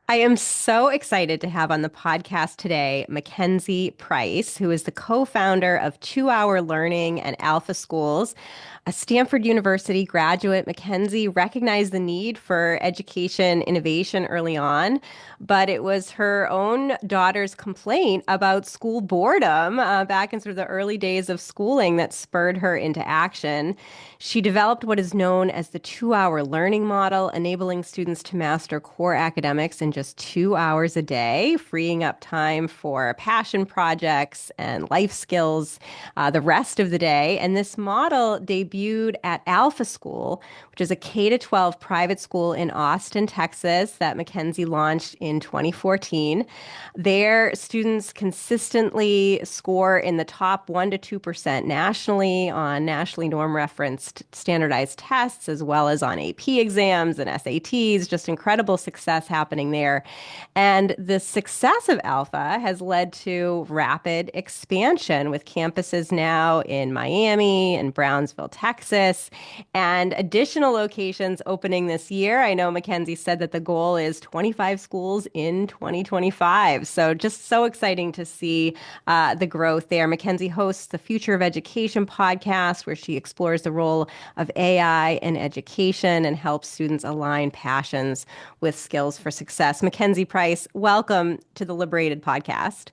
I am so excited to have on the podcast today MacKenzie Price, who is the co-founder of 2 Hour Learning and Alpha Schools. A Stanford University graduate, MacKenzie recognized the need for education innovation early on, but it was her own daughter's complaint about school boredom back in sort of the early days of schooling that spurred her into action. She developed what is known as the 2 Hour Learning Model, enabling students to master core academics in just 2 hours a day, freeing up time for passion projects and life skills the rest of the day. And this model debuted at Alpha School, which is a K-12 private school in Austin, Texas, that MacKenzie launched in 2014. Their students consistently score in the top 1% to 2% nationally on nationally norm referenced standardized tests, as well as on AP exams and SATs. Just incredible success happening there. And the success of Alpha has led to rapid expansion with campuses now in Miami and Brownsville, Texas, and additional locations opening this year. I know Mackenzie said that the goal is 25 schools in 2025. So just so exciting to see the growth there. Mackenzie hosts the Future of Education podcast, where she explores the role of AI in education and helps students align passions with skills for success. MacKenzie Price, welcome to the Liberated podcast.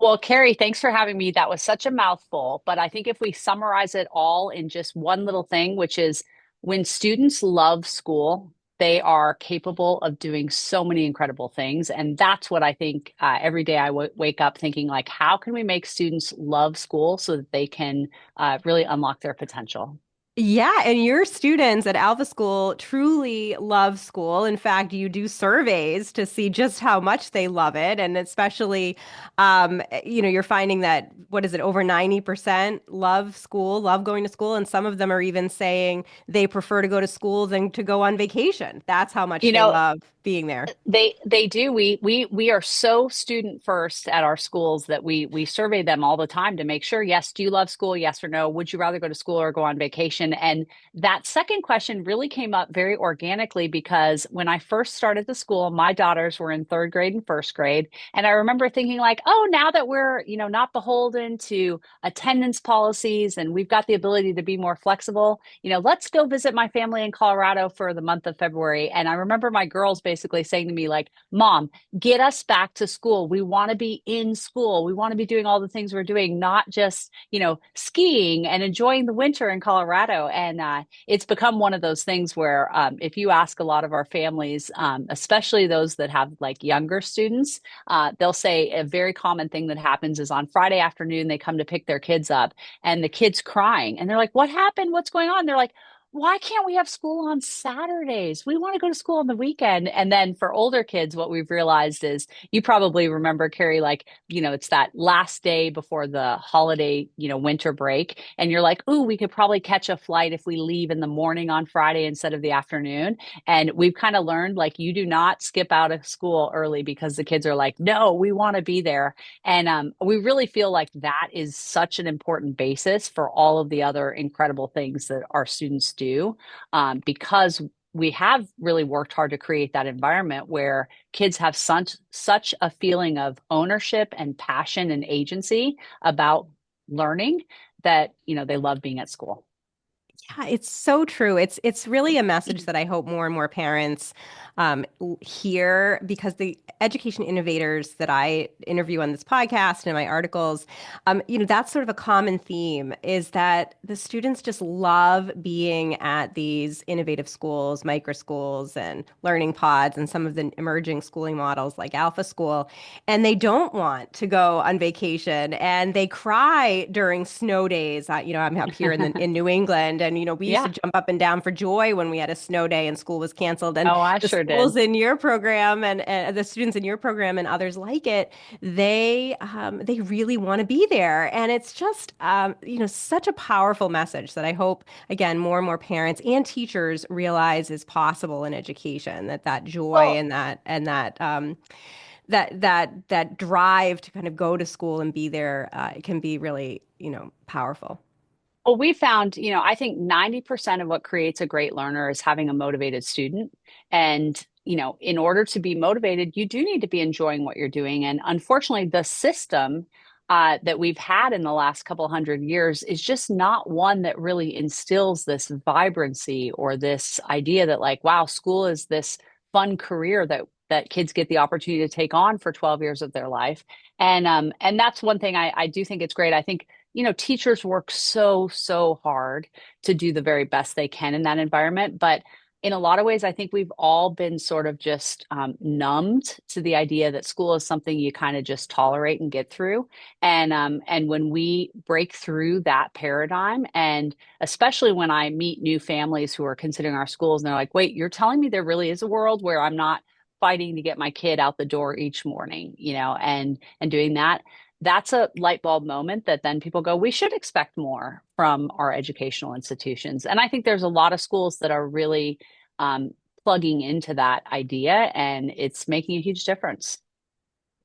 Well, Kerry, thanks for having me. That was such a mouthful, but I think if we summarize it all in just one little thing, which is when students love school, they are capable of doing so many incredible things. And that's what I think every day I wake up thinking, like, how can we make students love school so that they can really unlock their potential? Yeah, and your students at Alpha School truly love school. In fact, you do surveys to see just how much they love it. And especially, you're finding that, what is it, over 90% love school, love going to school. And some of them are even saying they prefer to go to school than to go on vacation. That's how much You they know, love being there. they do. We are so student first at our schools that we survey them all the time to make sure, yes, do you love school? Yes or no? Would you rather go to school or go on vacation? And that second question really came up very organically because when I first started the school, my daughters were in third grade and first grade. And I remember thinking like, oh, now that we're, not beholden to attendance policies and we've got the ability to be more flexible, let's go visit my family in Colorado for the month of February. And I remember my girls basically saying to me, like, Mom, get us back to school. We want to be in school. We want to be doing all the things we're doing, not just, skiing and enjoying the winter in Colorado. And it's become one of those things where if you ask a lot of our families, especially those that have like younger students, they'll say a very common thing that happens is on Friday afternoon, they come to pick their kids up and the kid's crying. And they're like, what happened? What's going on? They're like, why can't we have school on Saturdays? We want to go to school on the weekend. And then for older kids, what we've realized is you probably remember, Carrie, like, it's that last day before the holiday, winter break. And you're like, ooh, we could probably catch a flight if we leave in the morning on Friday instead of the afternoon. And we've kind of learned like you do not skip out of school early because the kids are like, no, we want to be there. And we really feel like that is such an important basis for all of the other incredible things that our students do, because we have really worked hard to create that environment where kids have such a feeling of ownership and passion and agency about learning that they love being at school. Yeah, it's so true. It's really a message that I hope more and more parents hear, because the education innovators that I interview on this podcast and in my articles, that's sort of a common theme, is that the students just love being at these innovative schools, micro schools and learning pods and some of the emerging schooling models like Alpha School. And they don't want to go on vacation, and they cry during snow days. I'm up here in New England, and we used to Yeah. jump up and down for joy when we had a snow day and school was canceled. And Oh, I the sure schools did. in your program and the students in your program and others like it, they really want to be there. And it's just such a powerful message that I hope, again, more and more parents and teachers realize is possible in education, that joy Well, and that drive to kind of go to school and be there, it can be really, powerful. Well, we found, I think 90% of what creates a great learner is having a motivated student. And, in order to be motivated, you do need to be enjoying what you're doing. And unfortunately, the system that we've had in the last couple hundred years is just not one that really instills this vibrancy or this idea that, like, wow, school is this fun career that kids get the opportunity to take on for 12 years of their life. And that's one thing I do think it's great. I think teachers work so hard to do the very best they can in that environment. But in a lot of ways, I think we've all been sort of just numbed to the idea that school is something you kind of just tolerate and get through. And when we break through that paradigm, and especially when I meet new families who are considering our schools, and they're like, "Wait, you're telling me there really is a world where I'm not fighting to get my kid out the door each morning, and doing that." That's a light bulb moment that then people go, we should expect more from our educational institutions. And I think there's a lot of schools that are really plugging into that idea, and it's making a huge difference.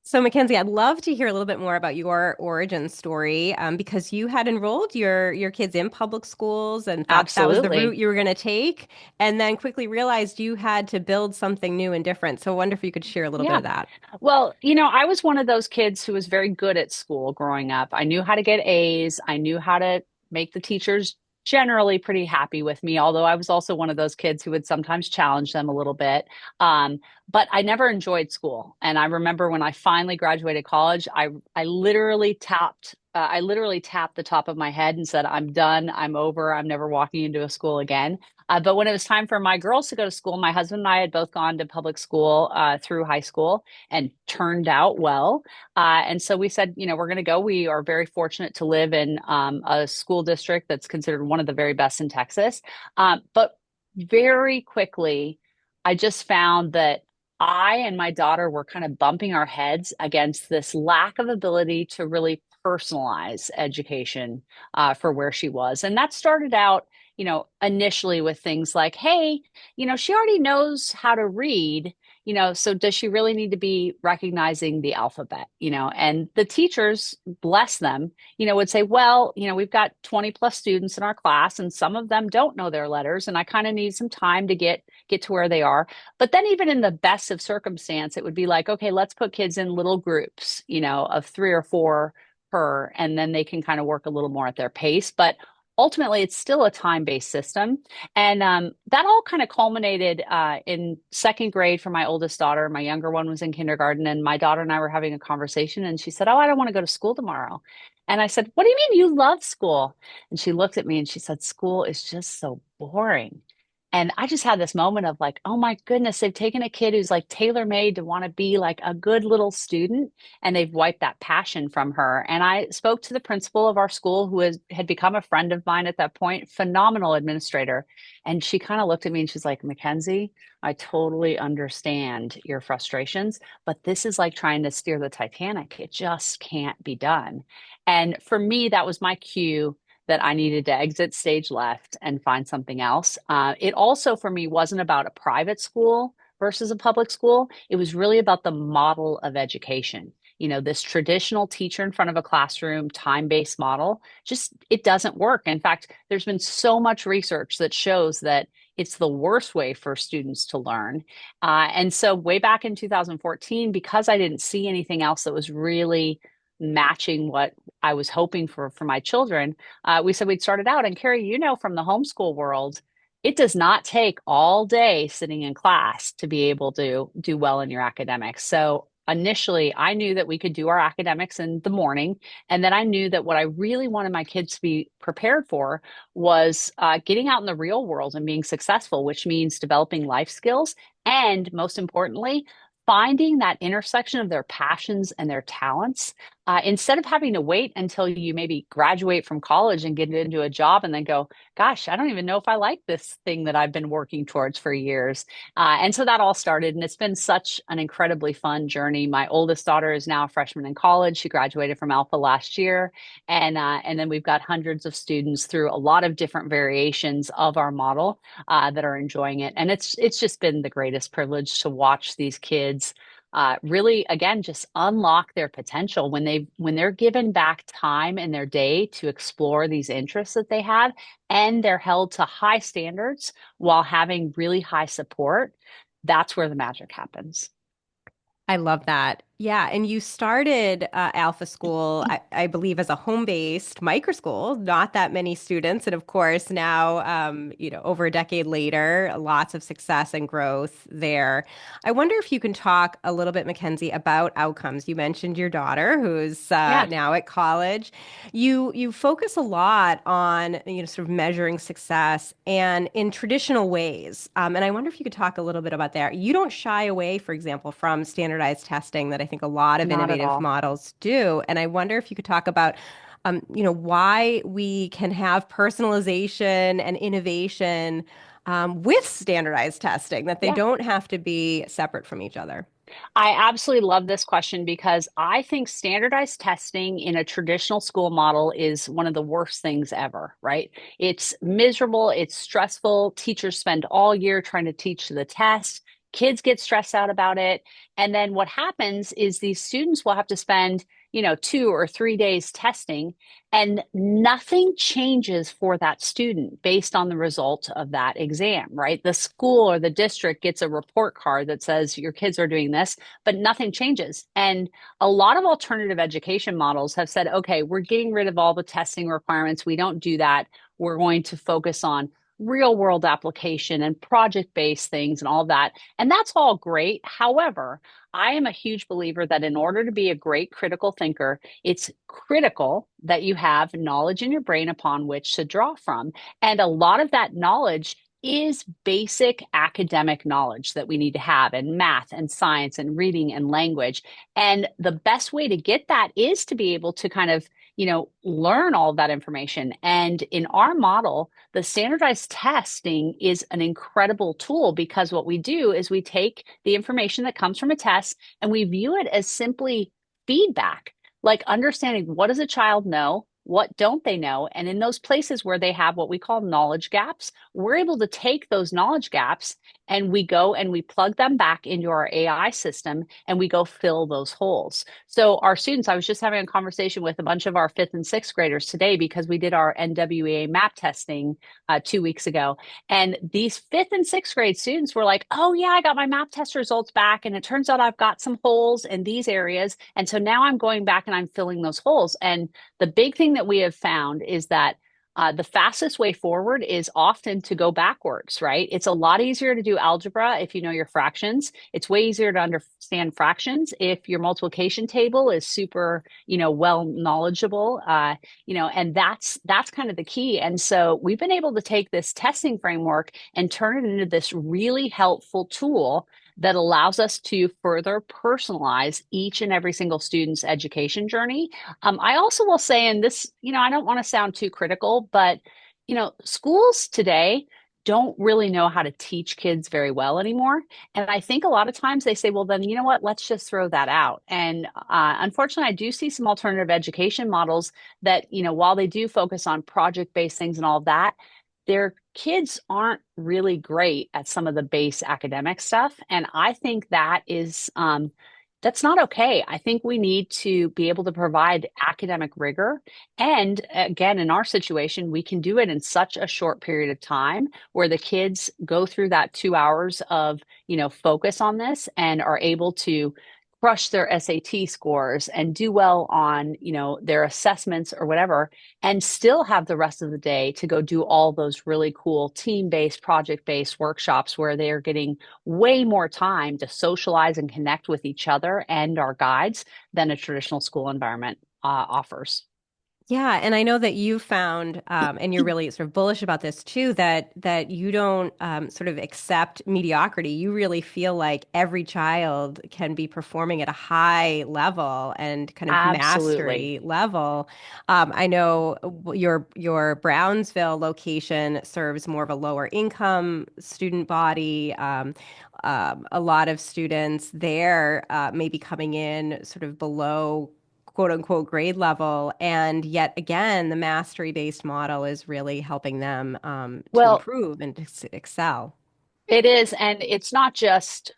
So, Mackenzie, I'd love to hear a little bit more about your origin story, because you had enrolled your kids in public schools and thought that was the route Absolutely. you were going to take, and then quickly realized you had to build something new and different. So, I wonder if you could share a little bit Yeah. of that. Well, I was one of those kids who was very good at school growing up. I knew how to get A's. I knew how to make the teachers generally pretty happy with me, although I was also one of those kids who would sometimes challenge them a little bit. But I never enjoyed school. And I remember when I finally graduated college, I literally tapped the top of my head and said, I'm done. I'm over. I'm never walking into a school again. But when it was time for my girls to go to school, my husband and I had both gone to public school through high school and turned out well. And so we said, we're going to go. We are very fortunate to live in a school district that's considered one of the very best in Texas. But very quickly, I just found that I and my daughter were kind of bumping our heads against this lack of ability to really personalize education for where she was. And that started out initially with things like, hey, she already knows how to read, so does she really need to be recognizing the alphabet, and the teachers, bless them, would say, well, we've got 20 plus students in our class and some of them don't know their letters. And I kind of need some time to get to where they are. But then even in the best of circumstance, it would be like, okay, let's put kids in little groups, of 3 or 4 per, and then they can kind of work a little more at their pace. But ultimately it's still a time-based system. And that all kind of culminated in second grade for my oldest daughter. My younger one was in kindergarten, and my daughter and I were having a conversation, and she said, oh, I don't want to go to school tomorrow. And I said, what do you mean you love school? And she looked at me and she said, school is just so boring. And I just had this moment of like, oh my goodness, they've taken a kid who's like tailor made to want to be like a good little student, and they've wiped that passion from her. And I spoke to the principal of our school, who had become a friend of mine at that point, phenomenal administrator. And she kind of looked at me and she's like, Mackenzie, I totally understand your frustrations, but this is like trying to steer the Titanic. It just can't be done. And for me, that was my cue that I needed to exit stage left and find something else. It also, for me, wasn't about a private school versus a public school. It was really about the model of education. This traditional teacher in front of a classroom, time-based model, just it doesn't work. In fact, there's been so much research that shows that it's the worst way for students to learn. And so way back in 2014, because I didn't see anything else that was really matching what I was hoping for my children, we said we'd start it out. And Kerry, from the homeschool world, it does not take all day sitting in class to be able to do well in your academics. So initially, I knew that we could do our academics in the morning. And then I knew that what I really wanted my kids to be prepared for was getting out in the real world and being successful, which means developing life skills. And most importantly, finding that intersection of their passions and their talents, instead of having to wait until you maybe graduate from college and get into a job and then go, gosh, I don't even know if I like this thing that I've been working towards for years. And so that all started, and it's been such an incredibly fun journey. My oldest daughter is now a freshman in college. She graduated from Alpha last year. And then we've got hundreds of students through a lot of different variations of our model that are enjoying it. And it's just been the greatest privilege to watch these kids really, again, just unlock their potential when they're given back time in their day to explore these interests that they have, and they're held to high standards while having really high support. That's where the magic happens. I love that. Yeah, and you started Alpha School, I believe, as a home-based micro school, not that many students, and of course now, over a decade later, lots of success and growth there. I wonder if you can talk a little bit, Mackenzie, about outcomes. You mentioned your daughter, who's Yeah, now at college. You focus a lot on sort of measuring success and in traditional ways. And I wonder if you could talk a little bit about that. You don't shy away, for example, from standardized testing that I think a lot of not at innovative all. models do. And I wonder if you could talk about why we can have personalization and innovation with standardized testing, that they Yeah. don't have to be separate from each other. I absolutely love this question because I think standardized testing in a traditional school model is one of the worst things ever, right? It's miserable, it's stressful. Teachers spend all year trying to teach to the test. Kids get stressed out about it. And then what happens is these students will have to spend, 2 or 3 days testing, and nothing changes for that student based on the result of that exam, right? The school or the district gets a report card that says your kids are doing this, but nothing changes. And a lot of alternative education models have said, okay, we're getting rid of all the testing requirements. We don't do that. We're going to focus on real world application and project based things and all that. And that's all great. However, I am a huge believer that in order to be a great critical thinker, it's critical that you have knowledge in your brain upon which to draw from. And a lot of that knowledge is basic academic knowledge that we need to have in math and science and reading and language. And the best way to get that is to be able to kind of, learn all of that information. And in our model, the standardized testing is an incredible tool because what we do is we take the information that comes from a test and we view it as simply feedback, like understanding what does a child know? What don't they know? And in those places where they have what we call knowledge gaps, we're able to take those knowledge gaps and we go and we plug them back into our AI system and we go fill those holes. So our students, I was just having a conversation with a bunch of our fifth and sixth graders today because we did our NWEA map testing 2 weeks ago. And these fifth and sixth grade students were like, oh, yeah, I got my map test results back. And it turns out I've got some holes in these areas. And so now I'm going back and I'm filling those holes. And the big thing that we have found is that the fastest way forward is often to go backwards, right? It's a lot easier to do algebra if you know your fractions. It's way easier to understand fractions if your multiplication table is super, well knowledgeable, and that's kind of the key. And so we've been able to take this testing framework and turn it into this really helpful tool that allows us to further personalize each and every single student's education journey. I also will say, and this, I don't want to sound too critical, but, schools today don't really know how to teach kids very well anymore. And I think a lot of times they say, well, then, you know what, let's just throw that out. And unfortunately, I do see some alternative education models that, while they do focus on project based things and all of that, their kids aren't really great at some of the base academic stuff. And I think that's not okay. I think we need to be able to provide academic rigor. And again, in our situation, we can do it in such a short period of time where the kids go through that 2 hours of, focus on this and are able to crush their SAT scores and do well on, their assessments or whatever, and still have the rest of the day to go do all those really cool team-based, project-based workshops where they are getting way more time to socialize and connect with each other and our guides than a traditional school environment offers. Yeah, and I know that you found, and you're really sort of bullish about this too, that you don't sort of accept mediocrity. You really feel like every child can be performing at a high level and kind of Absolutely. mastery level. I know your Brownsville location serves more of a lower income student body. A lot of students there may be coming in sort of below quote unquote grade level. And yet again, the mastery based model is really helping them to Well, improve and to excel. it is, and it's not just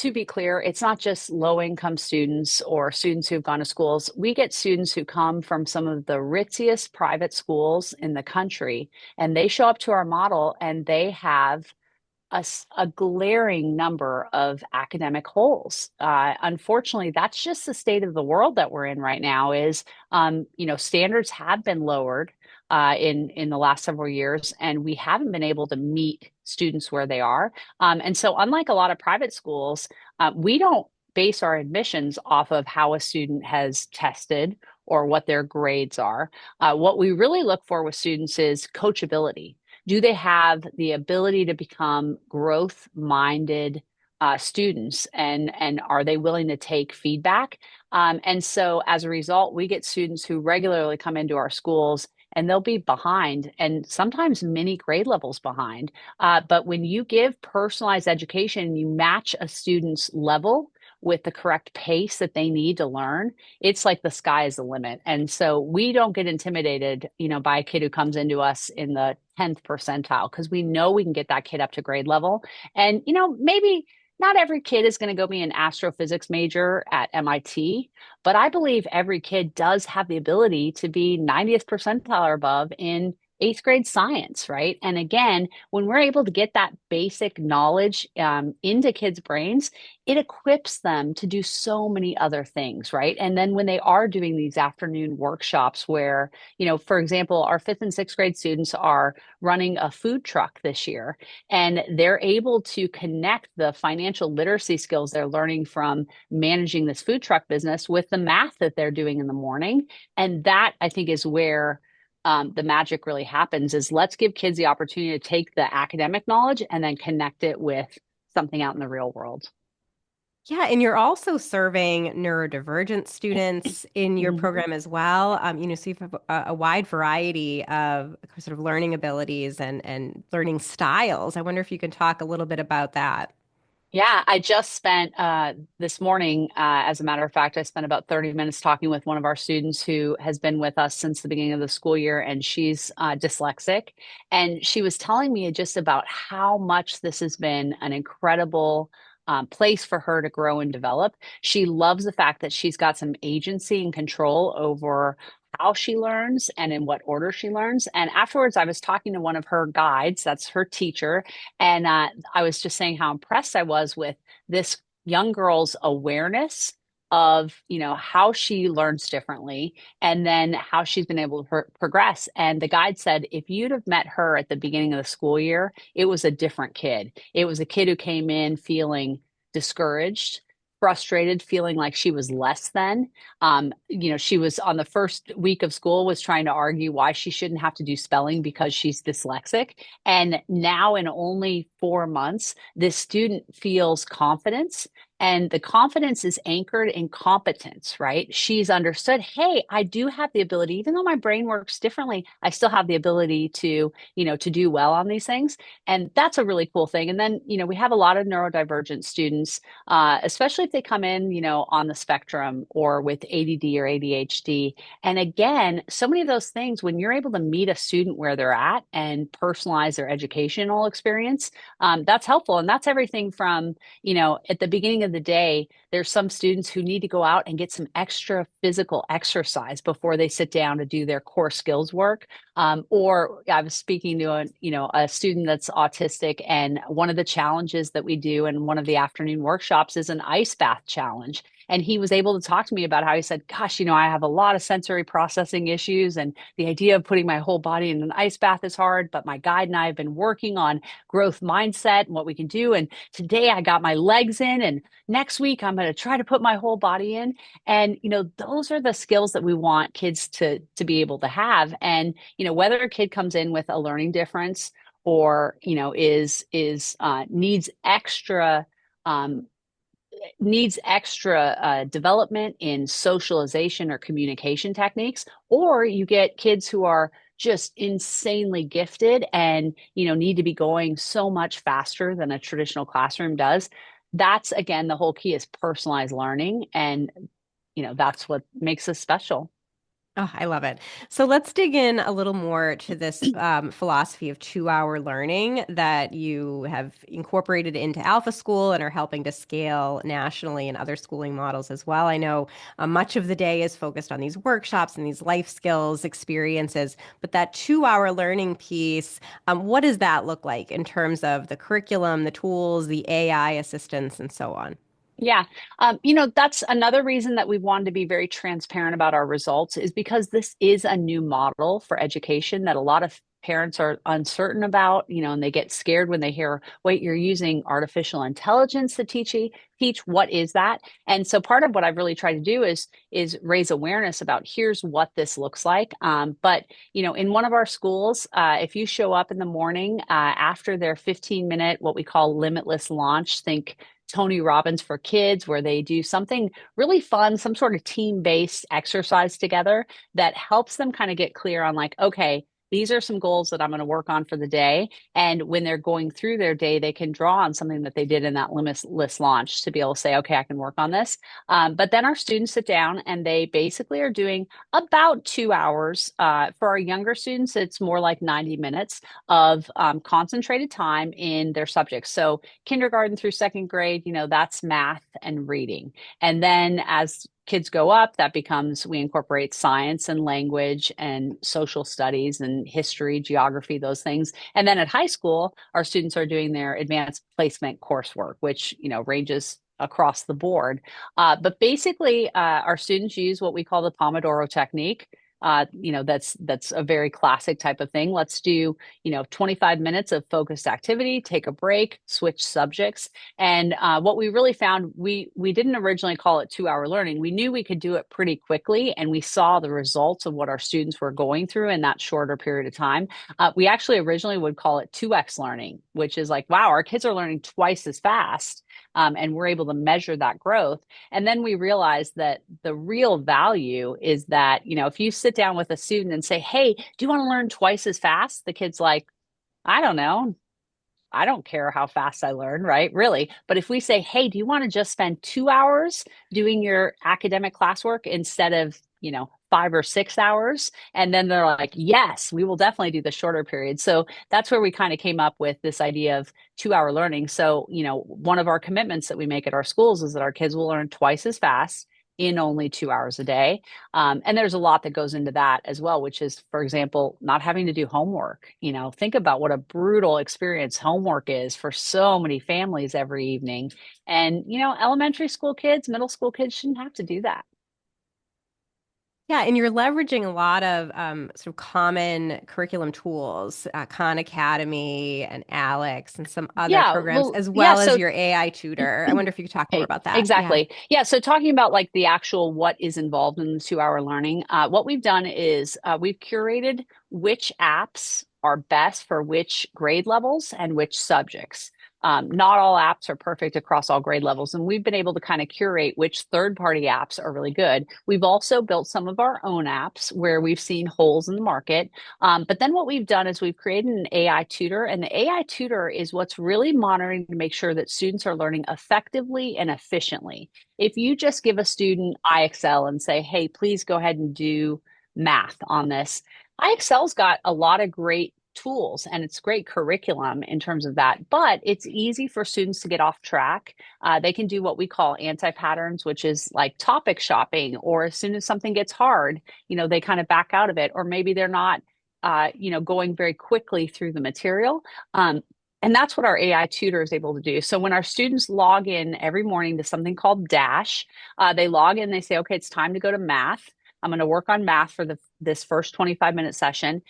to be clear, it's not just low income students or students who've gone to schools. We get students who come from some of the ritziest private schools in the country, and they show up to our model and they have a glaring number of academic holes. Unfortunately, that's just the state of the world that we're in right now. Standards have been lowered in the last several years, and we haven't been able to meet students where they are. And so, unlike a lot of private schools, we don't base our admissions off of how a student has tested or what their grades are. What we really look for with students is coachability. Do they have the ability to become growth minded students, and are they willing to take feedback? And so as a result, we get students who regularly come into our schools and they'll be behind and sometimes many grade levels behind. But when you give personalized education and you match a student's level with the correct pace that they need to learn, it's like the sky is the limit. And so we don't get intimidated, by a kid who comes into us in the 10th percentile, because we know we can get that kid up to grade level. And, maybe not every kid is going to go be an astrophysics major at MIT, but I believe every kid does have the ability to be 90th percentile or above in eighth grade science, right? And again, when we're able to get that basic knowledge into kids' brains, it equips them to do so many other things, right? And then when they are doing these afternoon workshops where, for example, our fifth and sixth grade students are running a food truck this year, and they're able to connect the financial literacy skills they're learning from managing this food truck business with the math that they're doing in the morning. And that, I think, is where the magic really happens. Is let's give kids the opportunity to take the academic knowledge and then connect it with something out in the real world. Yeah, and you're also serving neurodivergent students in your Mhm. program as well. So you have a wide variety of sort of learning abilities and learning styles. I wonder if you can talk a little bit about that. Yeah, I just spent this morning, as a matter of fact, I spent about 30 minutes talking with one of our students who has been with us since the beginning of the school year, and she's dyslexic. And she was telling me just about how much this has been an incredible place for her to grow and develop. She loves the fact that she's got some agency and control over how she learns and in what order she learns. And afterwards, I was talking to one of her guides, that's her teacher, and I was just saying how impressed I was with this young girl's awareness of, how she learns differently and then how she's been able to progress. And the guide said, if you'd have met her at the beginning of the school year, it was a different kid. It was a kid who came in feeling discouraged, frustrated, feeling like she was less than. She was on the first week of school was trying to argue why she shouldn't have to do spelling because she's dyslexic. And now in only 4 months, this student feels confidence. And the confidence is anchored in competence, right? She's understood, hey, I do have the ability, even though my brain works differently, I still have the ability to do well on these things. And that's a really cool thing. And then, we have a lot of neurodivergent students, especially if they come in, on the spectrum or with ADD or ADHD. And again, so many of those things, when you're able to meet a student where they're at and personalize their educational experience, that's helpful. And that's everything from, at the beginning of the day, there's some students who need to go out and get some extra physical exercise before they sit down to do their core skills work. Or I was speaking to a student that's autistic, and one of the challenges that we do in one of the afternoon workshops is an ice bath challenge. And he was able to talk to me about how he said, gosh, I have a lot of sensory processing issues. And the idea of putting my whole body in an ice bath is hard. But my guide and I have been working on growth mindset and what we can do. And today I got my legs in, and next week I'm going to try to put my whole body in. And, those are the skills that we want kids to be able to have. And, whether a kid comes in with a learning difference or, is um, needs extra development in socialization or communication techniques, or you get kids who are just insanely gifted and need to be going so much faster than a traditional classroom does. That's again the whole key is personalized learning, and that's what makes us special. Oh, I love it. So let's dig in a little more to this philosophy of 2 hour learning that you have incorporated into Alpha School and are helping to scale nationally in other schooling models as well. I know much of the day is focused on these workshops and these life skills experiences, but that 2 hour learning piece, what does that look like in terms of the curriculum, the tools, the AI assistance, and so on? Yeah. That's another reason that we wanted to be very transparent about our results is because this is a new model for education that a lot of parents are uncertain about, and they get scared when they hear, wait, you're using artificial intelligence to teach. What is that? And so part of what I've really tried to do is raise awareness about here's what this looks like. But in one of our schools, if you show up in the morning after their 15-minute, what we call limitless launch, think Tony Robbins for Kids, where they do something really fun, some sort of team based exercise together that helps them kind of get clear on, like, okay, these are some goals that I'm going to work on for the day. And when they're going through their day, they can draw on something that they did in that limitless launch to be able to say, okay, I can work on this. But then our students sit down and they basically are doing about 2 hours. For our younger students, it's more like 90 minutes of concentrated time in their subjects. So kindergarten through second grade, that's math and reading. And then as kids go up, that becomes, we incorporate science and language and social studies and history, geography, those things. And then at high school, our students are doing their advanced placement coursework, which, ranges across the board. But basically, our students use what we call the Pomodoro technique. That's a very classic type of thing. Let's do 25 minutes of focused activity, take a break, switch subjects. And what we really found, we didn't originally call it 2 hour learning. We knew we could do it pretty quickly, and we saw the results of what our students were going through in that shorter period of time. We actually originally would call it 2x learning, which is like, wow, our kids are learning twice as fast. And we're able to measure that growth. And then we realized that the real value is that, if you sit down with a student and say, hey, do you want to learn twice as fast? The kid's like, I don't know. I don't care how fast I learn, right? Really. But if we say, hey, do you want to just spend 2 hours doing your academic classwork instead of, 5 or 6 hours? And then they're like, yes, we will definitely do the shorter period. So that's where we kind of came up with this idea of 2 hour learning. So, one of our commitments that we make at our schools is that our kids will learn twice as fast in only 2 hours a day. And there's a lot that goes into that as well, which is, for example, not having to do homework. Think about what a brutal experience homework is for so many families every evening. And, elementary school kids, middle school kids shouldn't have to do that. Yeah, and you're leveraging a lot of sort of common curriculum tools, Khan Academy and Alex and some other Yeah, programs, well, as yeah. well as So your AI tutor. I wonder if you could talk more about that. Yeah. Exactly. Yeah. So talking about like the actual what is involved in the 2 hour learning, what we've done is we've curated which apps are best for which grade levels and which subjects. Not all apps are perfect across all grade levels, and we've been able to kind of curate which third-party apps are really good. We've also built some of our own apps where we've seen holes in the market. But then what we've done is we've created an AI tutor, and the AI tutor is what's really monitoring to make sure that students are learning effectively and efficiently. If you just give a student IXL and say, hey, please go ahead and do math on this, IXL's got a lot of great tools and it's great curriculum in terms of that, but it's easy for students to get off track. They can do what we call anti-patterns, which is like topic shopping, or as soon as something gets hard, they kind of back out of it, or maybe they're not going very quickly through the material. And that's what our AI tutor is able to do. So when our students log in every morning to something called Dash, they log in, they say, okay, it's time to go to math. I'm going to work on math for this first 25-minute session.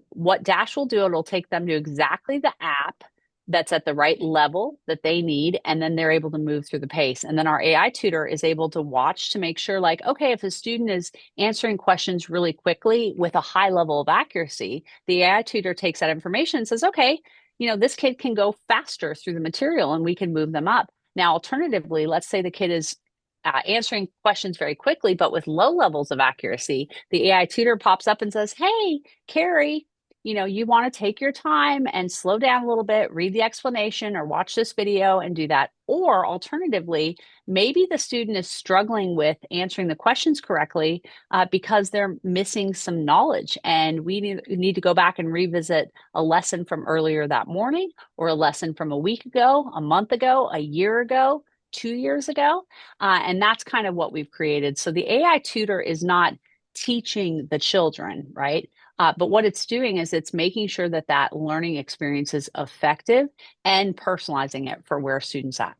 What Dash will do, it'll take them to exactly the app that's at the right level that they need, and then they're able to move through the pace. And then our AI tutor is able to watch to make sure, like, okay, if a student is answering questions really quickly with a high level of accuracy, the AI tutor takes that information and says, okay, this kid can go faster through the material and we can move them up. Now, alternatively, let's say the kid is answering questions very quickly, but with low levels of accuracy, the AI tutor pops up and says, hey, Kerry, you want to take your time and slow down a little bit, read the explanation or watch this video and do that. Or alternatively, maybe the student is struggling with answering the questions correctly because they're missing some knowledge. And we need to go back and revisit a lesson from earlier that morning or a lesson from a week ago, a month ago, a year ago, 2 years ago. And that's kind of what we've created. So the AI tutor is not teaching the children, right? But what it's doing is it's making sure that that learning experience is effective and personalizing it for where students at.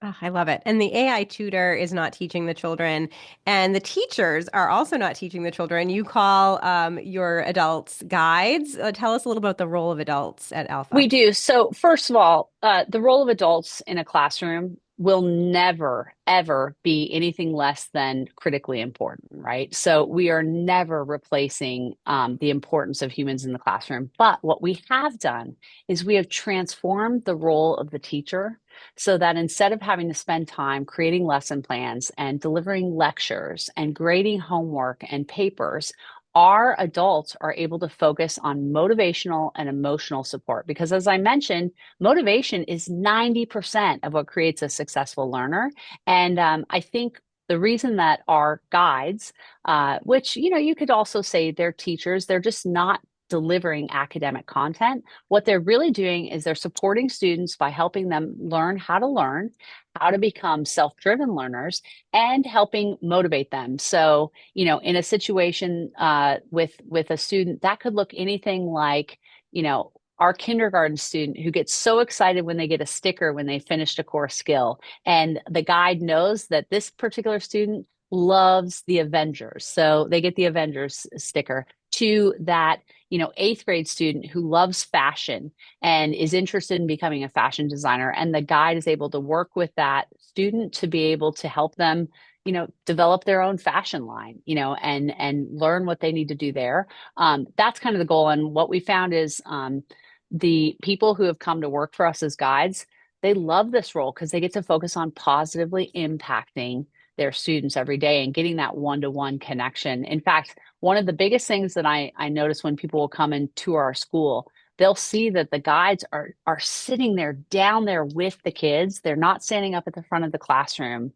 Oh, I love it. And the AI tutor is not teaching the children, and the teachers are also not teaching the children. You call your adults guides. Tell us a little about the role of adults at Alpha. We do. So, first of all, the role of adults in a classroom will never, ever be anything less than critically important, right? So, we are never replacing the importance of humans in the classroom. But what we have done is we have transformed the role of the teacher so that instead of having to spend time creating lesson plans and delivering lectures and grading homework and papers, our adults are able to focus on motivational and emotional support. Because as I mentioned, motivation is 90% of what creates a successful learner. And I think the reason that our guides, which, you could also say they're teachers, they're just not delivering academic content. What they're really doing is they're supporting students by helping them learn, how to become self-driven learners, and helping motivate them. So, in a situation with a student, that could look anything like, our kindergarten student who gets so excited when they get a sticker when they finished a core skill. And the guide knows that this particular student loves the Avengers. So they get the Avengers sticker. To that, eighth grade student who loves fashion and is interested in becoming a fashion designer. And the guide is able to work with that student to be able to help them, develop their own fashion line, and learn what they need to do there. That's kind of the goal. And what we found is the people who have come to work for us as guides, they love this role because they get to focus on positively impacting their students every day and getting that one-to-one connection. In fact, one of the biggest things that I notice when people will come into our school, they'll see that the guides are sitting there down there with the kids. They're not standing up at the front of the classroom,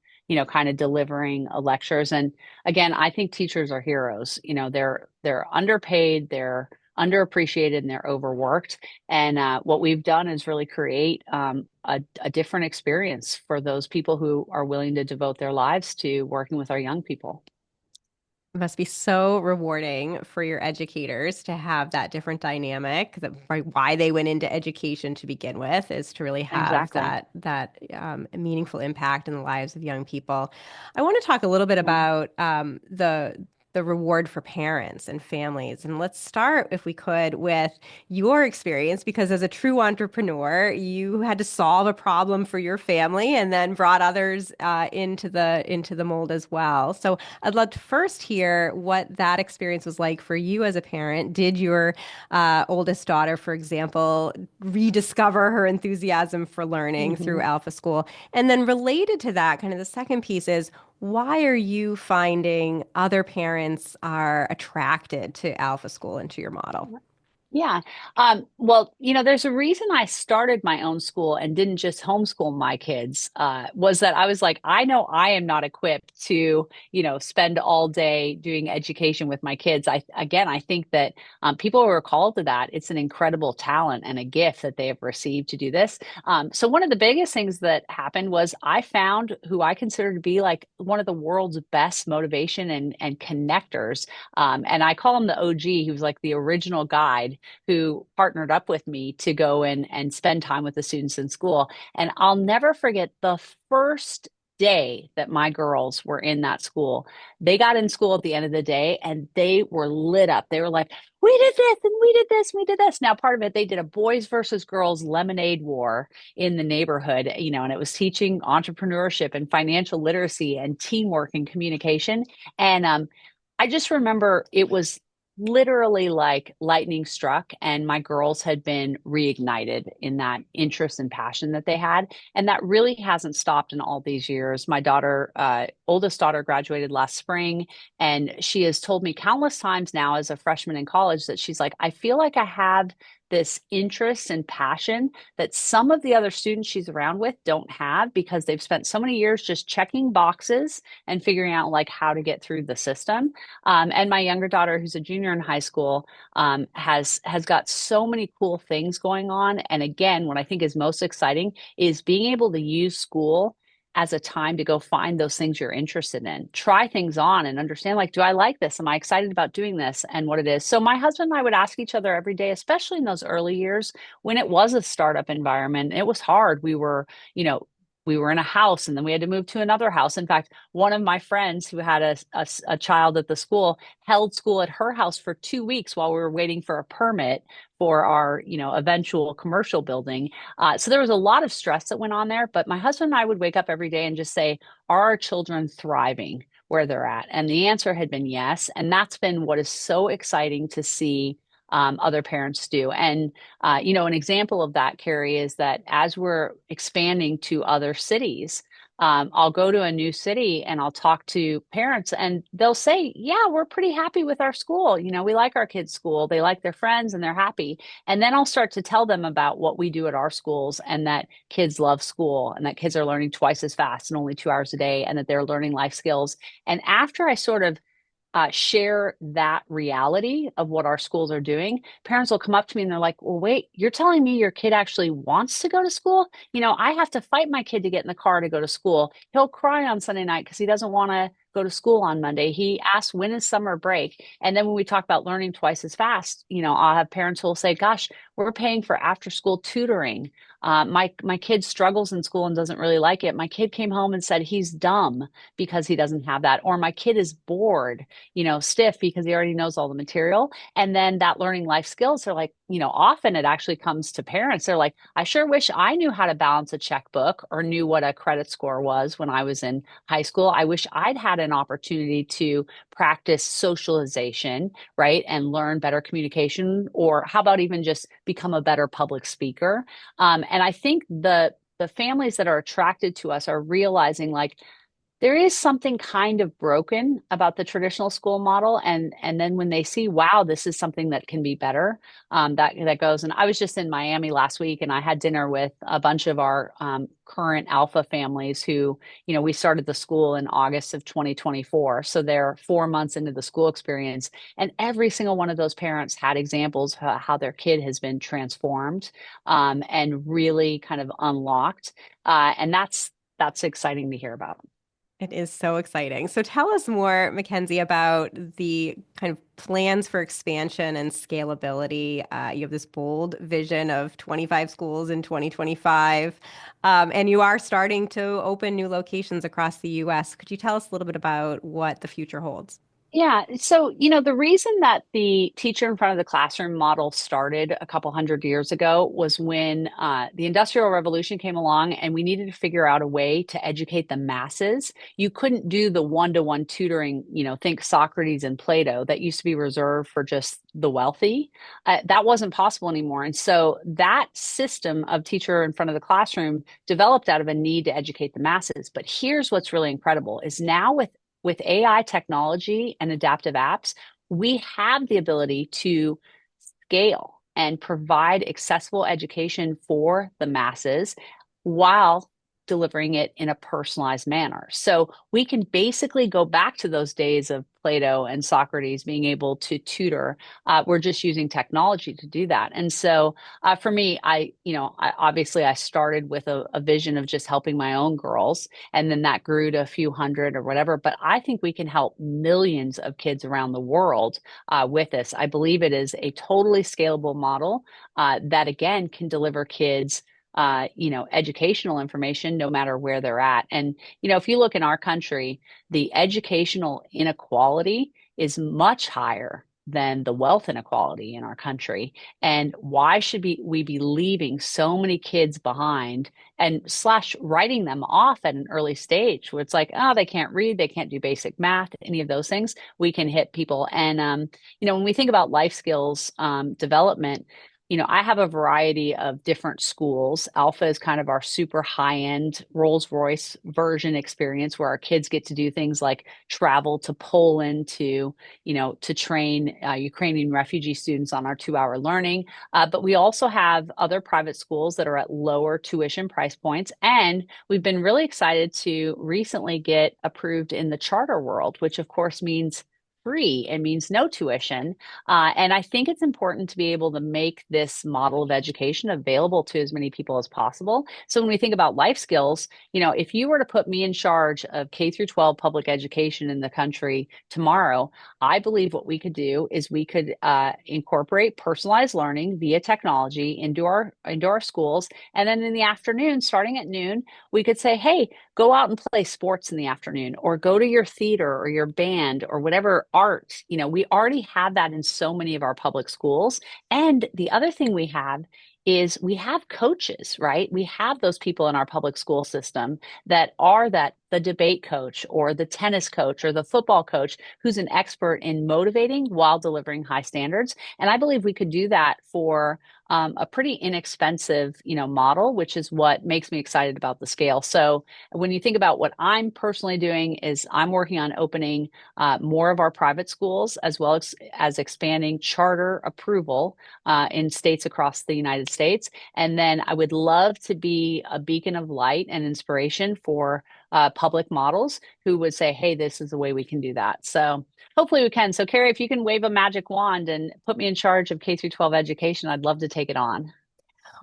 kind of delivering lectures. And again, I think teachers are heroes. They're underpaid, they're underappreciated, and they're overworked. And what we've done is really create a different experience for those people who are willing to devote their lives to working with our young people. It must be so rewarding for your educators to have that different dynamic. That why they went into education to begin with is to really have Exactly. that meaningful impact in the lives of young people. I want to talk a little bit Yeah. about the reward for parents and families. And let's start, if we could, with your experience, because as a true entrepreneur, you had to solve a problem for your family and then brought others into the mold as well. So I'd love to first hear what that experience was like for you as a parent. Did your oldest daughter, for example, rediscover her enthusiasm for learning through Mhm. Alpha School? And then related to that, kind of the second piece is, why are you finding other parents are attracted to Alpha School and to your model? Yeah. Well, there's a reason I started my own school and didn't just homeschool my kids, was that I was like, I know I am not equipped to, spend all day doing education with my kids. I think that people who are called to that, it's an incredible talent and a gift that they have received to do this. So one of the biggest things that happened was I found who I consider to be like one of the world's best motivation and connectors. And I call him the OG. He was like the original guide who partnered up with me to go and spend time with the students in school. And I'll never forget the first day that my girls were in that school. They got in school at the end of the day and they were lit up. They were like, we did this and we did this, we did this. Now, part of it, they did a boys versus girls lemonade war in the neighborhood, and it was teaching entrepreneurship and financial literacy and teamwork and communication. And I just remember it was literally like lightning struck, and my girls had been reignited in that interest and passion that they had. And that really hasn't stopped in all these years. My daughter, oldest daughter, graduated last spring, and she has told me countless times now as a freshman in college that she's like, I feel like I have this interest and passion that some of the other students she's around with don't have, because they've spent so many years just checking boxes and figuring out like how to get through the system. And my younger daughter, who's a junior in high school, has got so many cool things going on. And again, what I think is most exciting is being able to use school as a time to go find those things you're interested in, try things on, and understand, like, do I like this? Am I excited about doing this and what it is? So my husband and I would ask each other every day, especially in those early years when it was a startup environment. It was hard. We were in a house, and then we had to move to another house. In fact, one of my friends who had a child at the school held school at her house for 2 weeks while we were waiting for a permit for our, eventual commercial building. So there was a lot of stress that went on there. But my husband and I would wake up every day and just say, are our children thriving where they're at? And the answer had been yes. And that's been what is so exciting to see other parents do. And, an example of that, Kerry, is that as we're expanding to other cities, I'll go to a new city and I'll talk to parents, and they'll say, yeah, we're pretty happy with our school. We like our kids' school. They like their friends and they're happy. And then I'll start to tell them about what we do at our schools, and that kids love school, and that kids are learning twice as fast and only 2 hours a day, and that they're learning life skills. And after I sort of share that reality of what our schools are doing, parents will come up to me and they're like, well, wait, you're telling me your kid actually wants to go to school? I have to fight my kid to get in the car to go to school. He'll cry on Sunday night because he doesn't want to go to school on Monday. He asks, when is summer break? And then when we talk about learning twice as fast, I'll have parents who will say, gosh, we're paying for after school tutoring. My kid struggles in school and doesn't really like it. My kid came home and said he's dumb because he doesn't have that. Or my kid is bored, stiff because he already knows all the material. And then that learning life skills are like, often it actually comes to parents. They're like, I sure wish I knew how to balance a checkbook or knew what a credit score was when I was in high school. I wish I'd had an opportunity to practice socialization, right? And learn better communication, or how about even just become a better public speaker? And I think the families that are attracted to us are realizing, like, there is something kind of broken about the traditional school model, and then when they see, wow, this is something that can be better, that goes. And I was just in Miami last week, and I had dinner with a bunch of our current alpha families who, we started the school in August of 2024, so they're 4 months into the school experience, and every single one of those parents had examples of how their kid has been transformed, and really kind of unlocked, and that's exciting to hear about. It is so exciting. So tell us more, MacKenzie, about the kind of plans for expansion and scalability. You have this bold vision of 25 schools in 2025, and you are starting to open new locations across the U.S. Could you tell us a little bit about what the future holds? Yeah. So, the reason that the teacher in front of the classroom model started a couple hundred years ago was when the Industrial Revolution came along, and we needed to figure out a way to educate the masses. You couldn't do the one-to-one tutoring, think Socrates and Plato, that used to be reserved for just the wealthy. That wasn't possible anymore. And so that system of teacher in front of the classroom developed out of a need to educate the masses. But here's what's really incredible is now with AI technology and adaptive apps, we have the ability to scale and provide accessible education for the masses while delivering it in a personalized manner. So we can basically go back to those days of Plato and Socrates being able to tutor. We're just using technology to do that. And so for me, obviously I started with a vision of just helping my own girls, and then that grew to a few hundred or whatever. But I think we can help millions of kids around the world with this. I believe it is a totally scalable model that again can deliver kids educational information no matter where they're at. And, if you look in our country, the educational inequality is much higher than the wealth inequality in our country. And why should we be leaving so many kids behind and slash writing them off at an early stage where it's like, oh, they can't read, they can't do basic math, any of those things, we can hit people. And, when we think about life skills development, I have a variety of different schools. Alpha is kind of our super high end Rolls Royce version experience where our kids get to do things like travel to Poland to train Ukrainian refugee students on our 2 hour learning. But we also have other private schools that are at lower tuition price points. And we've been really excited to recently get approved in the charter world, which of course means free. It means no tuition. And I think it's important to be able to make this model of education available to as many people as possible. So when we think about life skills, if you were to put me in charge of K through 12 public education in the country tomorrow, I believe what we could do is we could incorporate personalized learning via technology into our schools. And then in the afternoon, starting at noon, we could say, hey, go out and play sports in the afternoon, or go to your theater or your band or whatever art. We already have that in so many of our public schools. And the other thing we have is we have coaches, right? We have those people in our public school system that are the debate coach or the tennis coach or the football coach who's an expert in motivating while delivering high standards. And I believe we could do that for a pretty inexpensive, model, which is what makes me excited about the scale. So when you think about what I'm personally doing is I'm working on opening more of our private schools as well as expanding charter approval in states across the United States. And then I would love to be a beacon of light and inspiration for public models who would say, hey, this is the way we can do that. So hopefully we can. So Kerry, if you can wave a magic wand and put me in charge of K through 12 education, I'd love to take it on.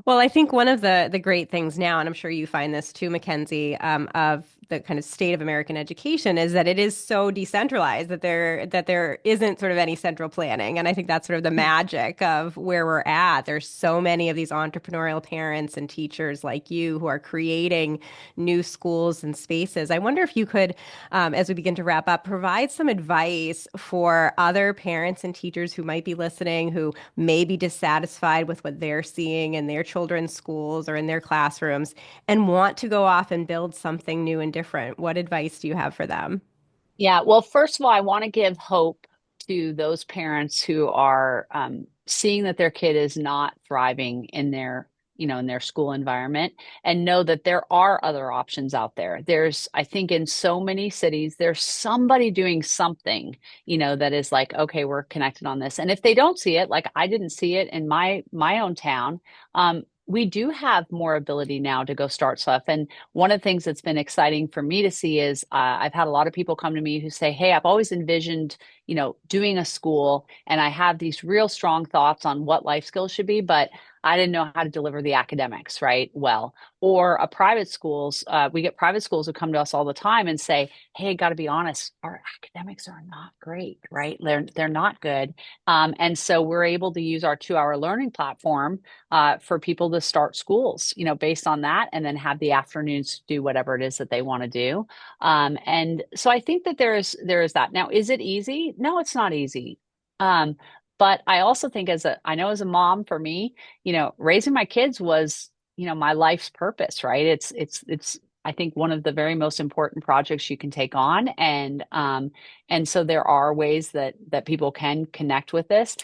Well, I think one of the great things now, and I'm sure you find this too, Mackenzie, of the kind of state of American education is that it is so decentralized that there isn't sort of any central planning. And I think that's sort of the magic of where we're at. There's so many of these entrepreneurial parents and teachers like you who are creating new schools and spaces. I wonder if you could, as we begin to wrap up, provide some advice for other parents and teachers who might be listening, who may be dissatisfied with what they're seeing in their children's schools or in their classrooms and want to go off and build something new and different. What advice do you have for them? Yeah, well, first of all, I want to give hope to those parents who are seeing that their kid is not thriving in their school environment, and know that there are other options out there. I think in so many cities, there's somebody doing something, that is like, okay, we're connected on this. And if they don't see it, like I didn't see it in my own town, we do have more ability now to go start stuff. And one of the things that's been exciting for me to see is I've had a lot of people come to me who say, hey, I've always envisioned, doing a school, and I have these real strong thoughts on what life skills should be, but I didn't know how to deliver the academics, right? Well, or a private schools, we get private schools who come to us all the time and say, hey, got to be honest, our academics are not great, right? They're not good. And so we're able to use our 2 hour learning platform for people to start schools, based on that, and then have the afternoons to do whatever it is that they want to do. And so I think that there is that. Now, is it easy? No, it's not easy. Um, but I also think I know as a mom, for me, raising my kids was, my life's purpose, right? It's I think one of the very most important projects you can take on. And so there are ways that people can connect with this.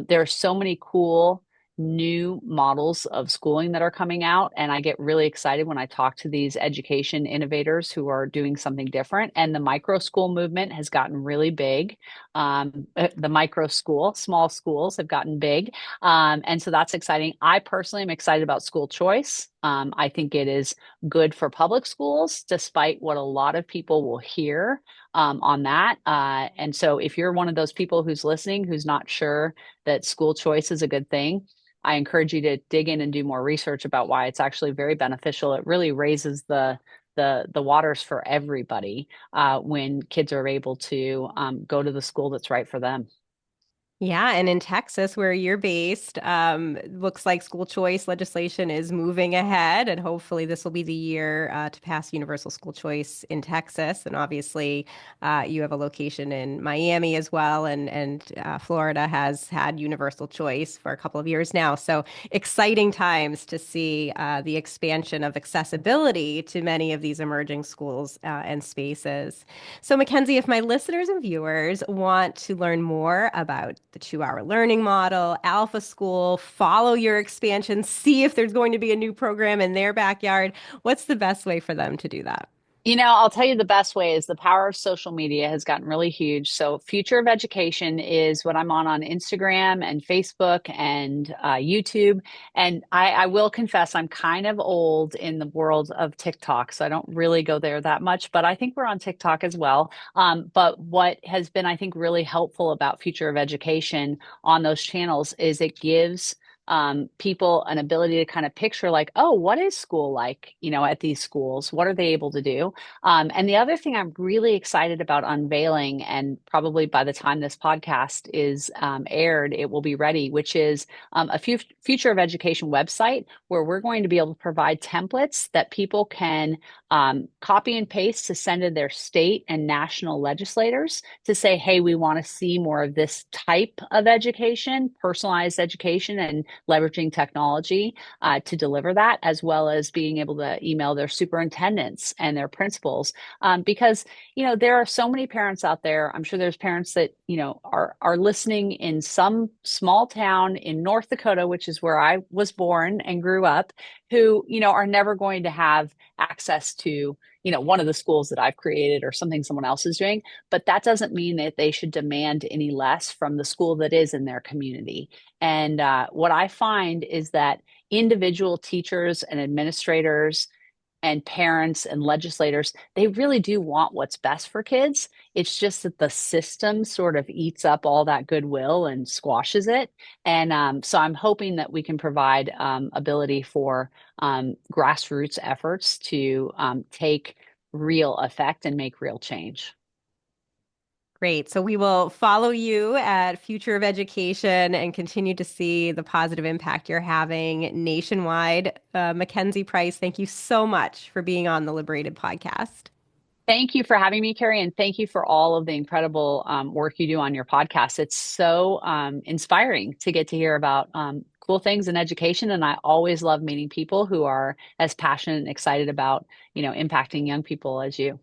There are so many cool new models of schooling that are coming out, and I get really excited when I talk to these education innovators who are doing something different. And the micro school movement has gotten really big. The micro school, small schools have gotten big. And so that's exciting. I personally am excited about school choice. I think it is good for public schools, despite what a lot of people will hear on that. And so if you're one of those people who's listening, who's not sure that school choice is a good thing, I encourage you to dig in and do more research about why it's actually very beneficial. It really raises the waters for everybody when kids are able to go to the school that's right for them. Yeah, and in Texas, where you're based, looks like school choice legislation is moving ahead, and hopefully this will be the year to pass universal school choice in Texas. And obviously, you have a location in Miami as well, and Florida has had universal choice for a couple of years now. So exciting times to see the expansion of accessibility to many of these emerging schools and spaces. So, Mackenzie, if my listeners and viewers want to learn more about the 2 hour learning model, Alpha School, follow your expansion, see if there's going to be a new program in their backyard, what's the best way for them to do that? I'll tell you the best way is the power of social media has gotten really huge. So, Future of Education is what I'm on Instagram and Facebook and YouTube. And I will confess, I'm kind of old in the world of TikTok. So, I don't really go there that much, but I think we're on TikTok as well. But what has been, I think, really helpful about Future of Education on those channels is it gives people an ability to kind of picture like, oh, what is school like, at these schools? What are they able to do? And the other thing I'm really excited about unveiling, and probably by the time this podcast is aired, it will be ready, which is Future of Education website where we're going to be able to provide templates that people can copy and paste to send to their state and national legislators to say, hey, we want to see more of this type of education, personalized education, and leveraging technology to deliver that, as well as being able to email their superintendents and their principals. Because, there are so many parents out there. I'm sure there's parents that, are listening in some small town in North Dakota, which is where I was born and grew up, who, are never going to have access to, one of the schools that I've created or something someone else is doing. But that doesn't mean that they should demand any less from the school that is in their community. And what I find is that individual teachers and administrators and parents and legislators, they really do want what's best for kids. It's just that the system sort of eats up all that goodwill and squashes it. And so I'm hoping that we can provide ability for grassroots efforts to take real effect and make real change. Great. So we will follow you at Future of Education and continue to see the positive impact you're having nationwide. MacKenzie Price, thank you so much for being on the LiberatED podcast. Thank you for having me, Kerry, and thank you for all of the incredible work you do on your podcast. It's so inspiring to get to hear about cool things in education, and I always love meeting people who are as passionate and excited about, impacting young people as you.